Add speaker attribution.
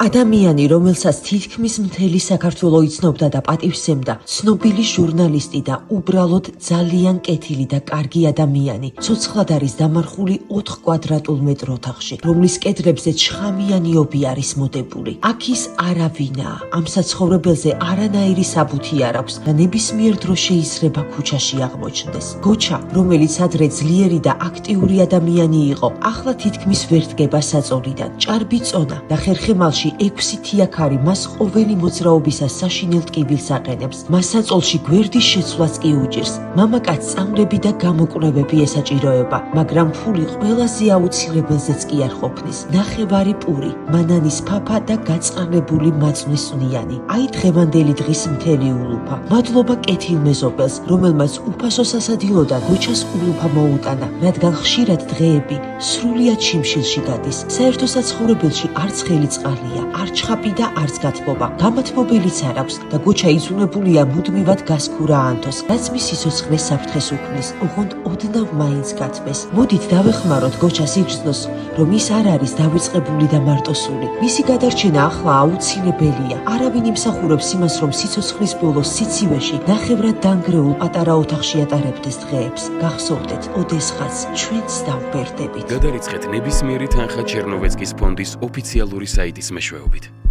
Speaker 1: ადამიანი, რომელსაც თითქმის მთელი საქართველო იცნობდა და პატივსცემდა, ცნობილი ჟურნალისტი და უბრალოდ ძალიან კეთილი და კარგი ადამიანი, ცოცხლად არის დამარხული 4 კვადრატულ მეტრ ოთახში, რომლის კედლებზე ჩხამიანი ობი არის მოდებული. აქ ის არავინაა, ამ საცხოვრებელზე არანაირი საბუთი არ აქვს და ნებისმიერ დროს შეიძლება ქუჩაში აღმოჩნდეს. გოჩა, რომელიც ადრე ძლიერი და აქტიური ადამიანი იყო, ახლა თითქმის ვერ დგება საწოლიდან. ჭარბი წონა და ხერხემალში 6 თიაქარი მას ყოველი მოძრაობისას საშინელ ტკივილს აყენებს. მას საწოლში გვერდის შეცვლაც კი უჭირს. მამაკაცს წამლები და გამოკვლევები ესაჭიროება, მაგრამ ფული ყველაზე აუცილებელზეც კი არ ყოფნის. ნახევარი პური, მანანის ფაფა და გაწყარებული მაწვნის სუნიანი. აი დღევანდელი დღის მთელი ულუფა. მადლობა კეთილ მეზობელს, რომელმაც უფასო სასადილოდან გოჩას ულუფა მოუტანა, რადგან ხშირად დღეები სრულიად შიმშილში გადის. საერთო საცხოვრებელში არც ხელი წყალია, არ ჩხაპი და არც გათბობა. გამათბობელიც არ აქვს და გოჩა იძულებულია მუდმივად გასქურა ანთოს, რაც მის სიცოცხლეს საფრთხეს უქმნის. ოღონდ ოდნავ მაინც გათბეს. მოდით დავეხმაროთ გოჩას იგრძნოს, რომ ის არ არის დავიწყებული და მარტოსული. მისი გადარჩენა ახლა აუცილებელია. არავინ იმსახურებს იმას, რომ სიცოცხლის ბოლოს სიცივეში ნახევრად დანგრეულ პატარა ოთახში ატარებდეს დღეებს. გახსოვდეთ, ოდესღაც ჩვენც დავბერდებით.
Speaker 2: გადარიცხეთ ნებისმიერი თანხა ჩერნოვეცკის ფონდის ოფიციალური საიტის მეშვეობით.